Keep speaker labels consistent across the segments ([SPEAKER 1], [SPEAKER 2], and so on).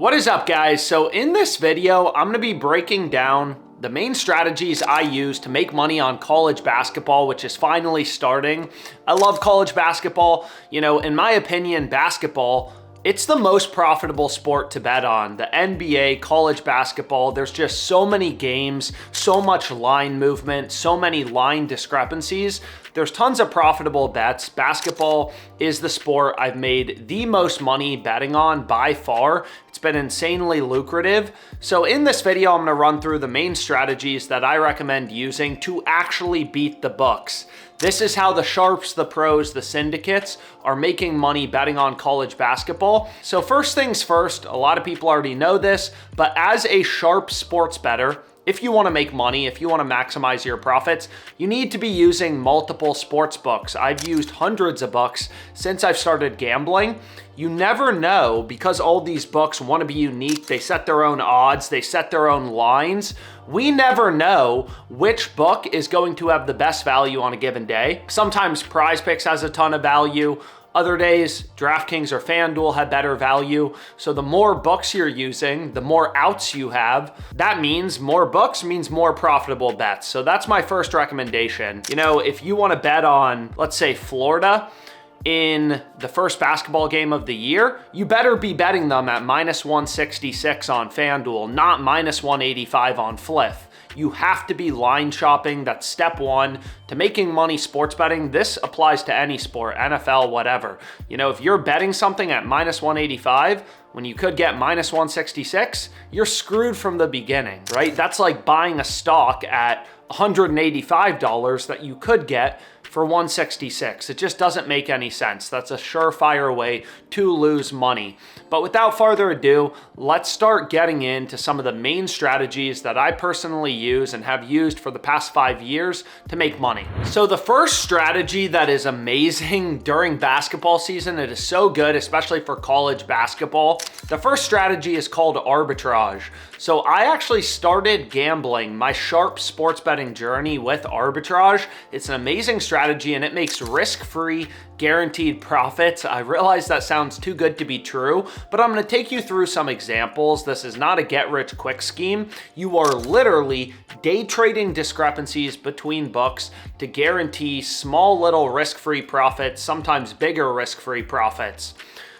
[SPEAKER 1] What is up, guys? So in this video, I'm going to be breaking down the main strategies I use to make money on college basketball, which is finally starting. I love college basketball. You know, in my opinion, basketball, it's the most profitable sport to bet on. The NBA, college basketball, there's just so many games, so much line movement, so many line discrepancies. There's tons of profitable bets. Basketball is the sport I've made the most money betting on by far. It's been insanely lucrative. So in this video, I'm gonna run through the main strategies that I recommend using to actually beat the books. This is how the sharps, the pros, the syndicates are making money betting on college basketball. So first things first, a lot of people already know this, but as a sharp sports bettor, if you want to make money, if you want to maximize your profits, you need to be using multiple sports books. I've used hundreds of books since I've started gambling. You never know, because all these books want to be unique. They set their own odds, they set their own lines. We never know which book is going to have the best value on a given day. Sometimes Prize Picks has a ton of value. Other days, DraftKings or FanDuel have better value. So the more books you're using, the more outs you have. That means more books means more profitable bets. So that's my first recommendation. You know, if you want to bet on, let's say, Florida in the first basketball game of the year, you better be betting them at minus 166 on FanDuel, not minus 185 on Fliff. You have to be line shopping. That's step one to making money sports betting. This applies to any sport, NFL, whatever. You know, if you're betting something at minus 185 when you could get minus 166, you're screwed from the beginning, right? That's like buying a stock at $185 that you could get for 166. It just doesn't make any sense. That's a surefire way to lose money. But without further ado, let's start getting into some of the main strategies that I personally use and have used for the past 5 years to make money. So the first strategy that is amazing during basketball season, it is so good, especially for college basketball. The first strategy is called arbitrage. So I actually started gambling my sharp sports betting journey with arbitrage. It's an amazing strategy and it makes risk-free guaranteed profits. I realize that sounds too good to be true, but I'm going to take you through some examples. This is not a get-rich-quick scheme. You are literally day trading discrepancies between books to guarantee small little risk-free profits, sometimes bigger risk-free profits.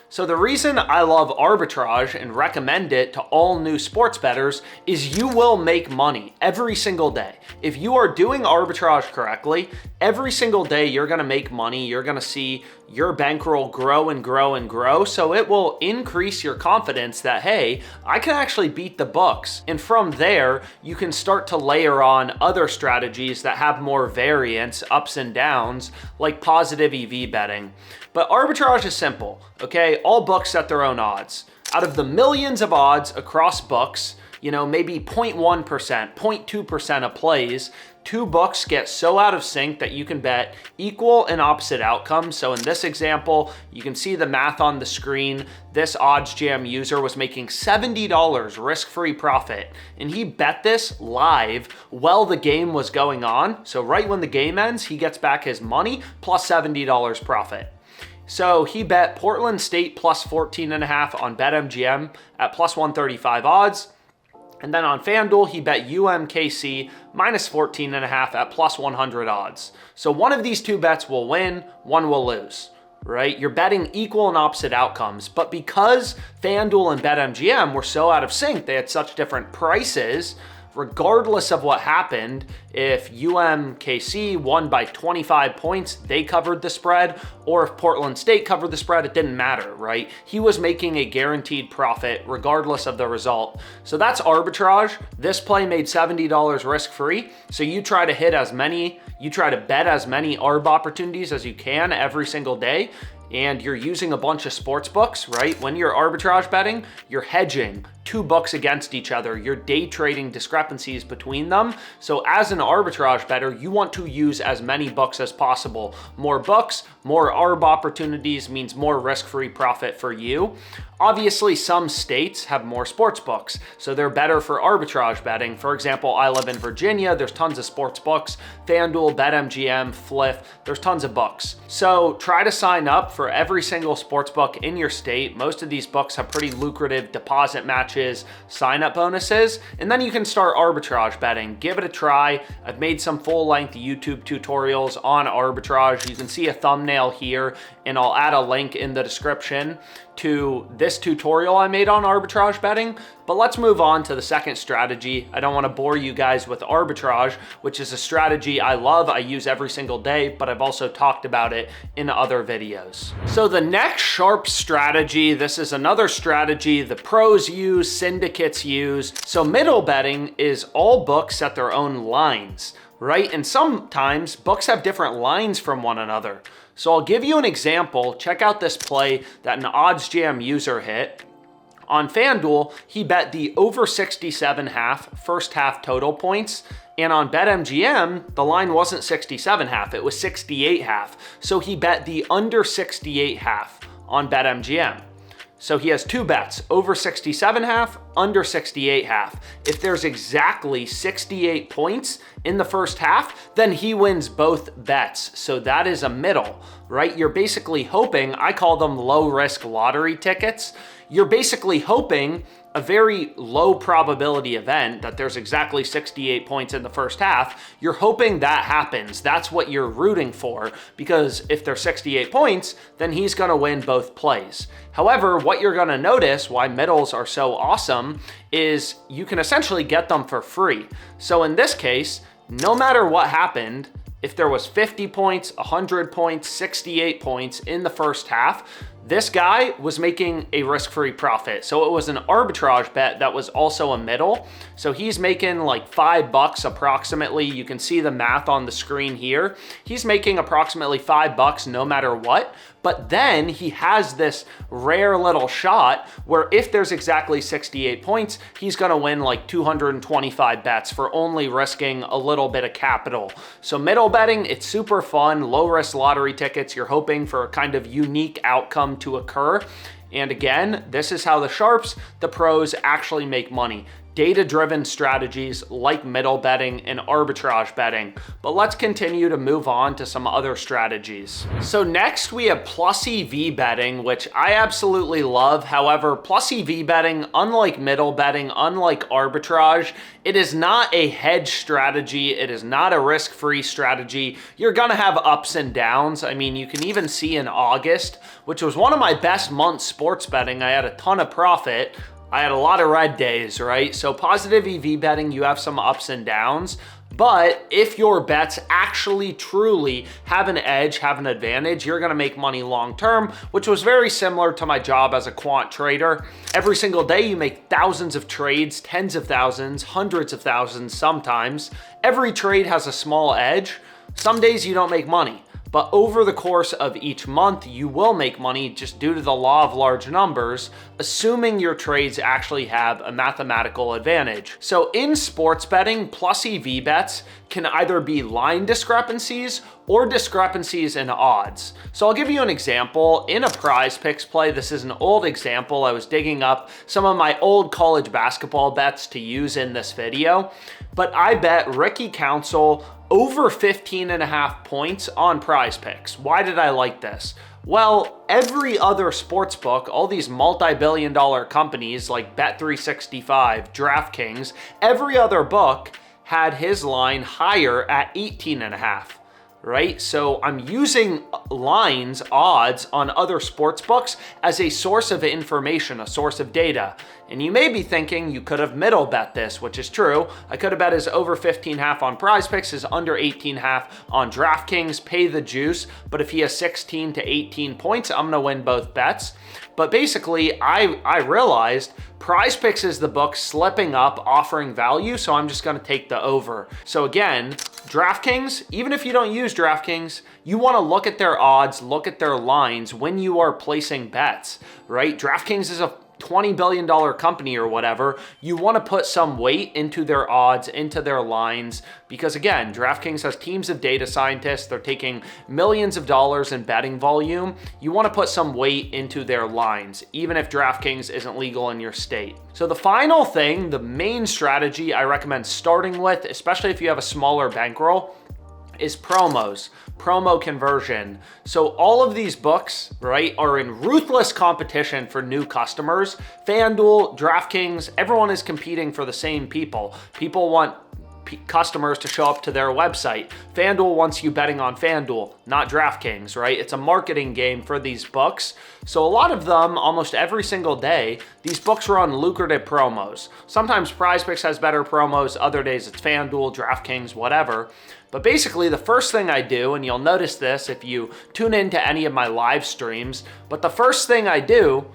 [SPEAKER 1] So the reason I love arbitrage and recommend it to all new sports bettors is you will make money every single day. If you are doing arbitrage correctly, every single day you're gonna make money. You're gonna see your bankroll grow and grow and grow. So it will increase your confidence that, hey, I can actually beat the books. And from there, you can start to layer on other strategies that have more variance, ups and downs, like positive EV betting. But arbitrage is simple, okay? All books set their own odds. Out of the millions of odds across books, you know, maybe 0.1%, 0.2% of plays, two books get so out of sync that you can bet equal and opposite outcomes. So in this example, you can see the math on the screen. This OddsJam user was making $70 risk-free profit, and he bet this live while the game was going on. So right when the game ends, he gets back his money plus $70 profit. So he bet Portland State plus 14.5 on BetMGM at plus 135 odds. And then on FanDuel, he bet UMKC minus 14.5 at plus 100 odds. So one of these two bets will win, one will lose, right? You're betting equal and opposite outcomes. But because FanDuel and BetMGM were so out of sync, they had such different prices, regardless of what happened, if UMKC won by 25 points, they covered the spread, or if Portland State covered the spread, it didn't matter, right? He was making a guaranteed profit regardless of the result. So that's arbitrage. This play made $70 risk-free. So you try to bet as many ARB opportunities as you can every single day, and you're using a bunch of sports books, right? When you're arbitrage betting, you're hedging two books against each other. You're day trading discrepancies between them. So as an arbitrage bettor, you want to use as many books as possible. More books, more ARB opportunities means more risk-free profit for you. Obviously, some states have more sports books, so they're better for arbitrage betting. For example, I live in Virginia. There's tons of sports books. FanDuel, BetMGM, Fliff, there's tons of books. So try to sign up for for every single sports book in your state. Most of these books have pretty lucrative deposit matches, sign-up bonuses, and then you can start arbitrage betting. Give it a try. I've made some full-length YouTube tutorials on arbitrage. You can see a thumbnail here, and I'll add a link in the description to this tutorial I made on arbitrage betting. But let's move on to the second strategy. I don't want to bore you guys with arbitrage, which is a strategy I love. I use every single day, but I've also talked about it in other videos. So the next sharp strategy, this is another strategy the pros use, syndicates use. So middle betting is all books set their own lines, right? And sometimes books have different lines from one another. So I'll give you an example. Check out this play that an OddsJam user hit. On FanDuel, he bet the over 67.5 first half total points. And on BetMGM, the line wasn't 67.5, it was 68.5. So he bet the under 68.5 on BetMGM. So he has two bets, over 67.5, under 68.5. If there's exactly 68 points in the first half, then he wins both bets. So that is a middle, right? You're basically hoping, I call them low risk lottery tickets. You're basically hoping a very low probability event that there's exactly 68 points in the first half. You're hoping that happens. That's what you're rooting for, because if there's 68 points, then he's gonna win both plays. However, what you're gonna notice why middles are so awesome is you can essentially get them for free. So in this case, no matter what happened, if there was 50 points, 100 points, 68 points in the first half, this guy was making a risk-free profit. So it was an arbitrage bet that was also a middle. So he's making like $5 approximately. You can see the math on the screen here. He's making approximately $5 no matter what. But then he has this rare little shot where if there's exactly 68 points, he's gonna win like 225 bets for only risking a little bit of capital. So middle betting, it's super fun, low risk lottery tickets. You're hoping for a kind of unique outcome to occur. And again, this is how the sharps, the pros actually make money. Data-driven strategies like middle betting and arbitrage betting. But let's continue to move on to some other strategies. So next we have plus EV betting, which I absolutely love. However, plus EV betting, unlike middle betting, unlike arbitrage, it is not a hedge strategy. It is not a risk-free strategy. You're gonna have ups and downs. I mean, you can even see in August, which was one of my best months sports betting. I had a ton of profit. I had a lot of red days, right? So positive EV betting, you have some ups and downs. But if your bets actually truly have an edge, have an advantage, you're gonna make money long term, which was very similar to my job as a quant trader. Every single day you make thousands of trades, tens of thousands, hundreds of thousands sometimes. Every trade has a small edge. Some days you don't make money. But over the course of each month, you will make money just due to the law of large numbers, assuming your trades actually have a mathematical advantage. So in sports betting, plus EV bets can either be line discrepancies or discrepancies in odds. So I'll give you an example. In a prize picks play, this is an old example. I was digging up some of my old college basketball bets to use in this video, but I bet Ricky Council over 15.5 points on prize picks. Why did I like this? Well, every other sports book, all these multi-billion-dollar companies like Bet365, DraftKings, every other book had his line higher at 18.5. Right? So I'm using lines, odds on other sports books as a source of information, a source of data. And you may be thinking you could have middle bet this, which is true. I could have bet his over 15.5 on prize picks, his under 18.5 on DraftKings, pay the juice. But if he has 16 to 18 points, I'm gonna win both bets. But basically, I realized prize picks is the book slipping up, offering value, so I'm just gonna take the over. So again, DraftKings, even if you don't use DraftKings, you wanna look at their odds, look at their lines when you are placing bets, right? DraftKings is a $20 billion company or whatever. You want to put some weight into their odds, into their lines, because again, DraftKings has teams of data scientists. They're taking millions of dollars in betting volume. You want to put some weight into their lines, even if DraftKings isn't legal in your state. So the final thing, the main strategy I recommend starting with, especially if you have a smaller bankroll, is promos, promo conversion. So all of these books, right, are in ruthless competition for new customers. FanDuel, DraftKings, everyone is competing for the same people. People want customers to show up to their website. FanDuel wants you betting on FanDuel, not DraftKings, right? It's a marketing game for these books. So a lot of them, almost every single day, these books run lucrative promos. Sometimes PrizePicks has better promos, other days it's FanDuel, DraftKings, whatever. But basically the first thing I do, and you'll notice this if you tune into any of my live streams, but the first thing I do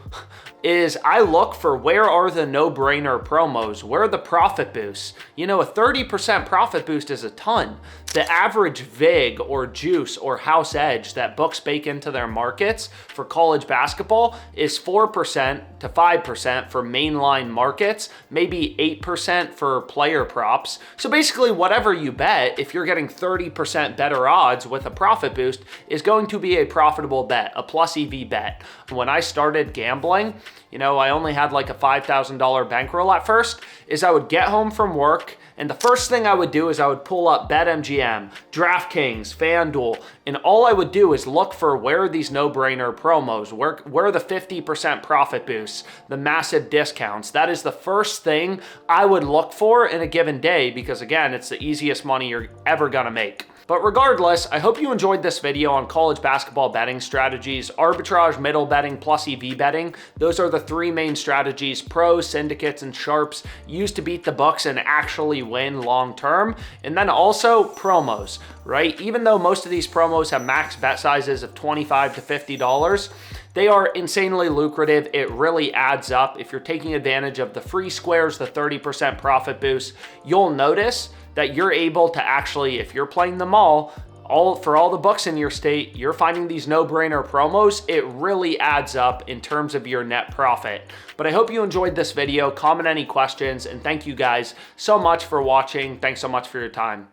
[SPEAKER 1] is I look for where are the no-brainer promos, where are the profit boosts. You know, a 30% profit boost is a ton. The average VIG or juice or house edge that books bake into their markets for college basketball is 4% to 5% for mainline markets, maybe 8% for player props. So basically whatever you bet, if you're getting 30% better odds with a profit boost, is going to be a profitable bet, a plus EV bet. When I started gambling, you know, I only had like a $5,000 bankroll at first, is I would get home from work and the first thing I would do is I would pull up BetMGM, DraftKings, FanDuel, and all I would do is look for where are these no-brainer promos, where are the 50% profit boosts, the massive discounts. That is the first thing I would look for in a given day because again, it's the easiest money you're ever gonna make. But regardless, I hope you enjoyed this video on college basketball betting strategies, arbitrage, middle betting, plus EV betting. Those are the three main strategies pros, syndicates, and sharps use to beat the books and actually win long term. And then also promos, right? Even though most of these promos have max bet sizes of $25 to $50, they are insanely lucrative. It really adds up. If you're taking advantage of the free squares, the 30% profit boost, you'll notice that you're able to actually, if you're playing them all for all the books in your state, you're finding these no-brainer promos, it really adds up in terms of your net profit. But I hope you enjoyed this video. Comment any questions, and thank you guys so much for watching. Thanks so much for your time.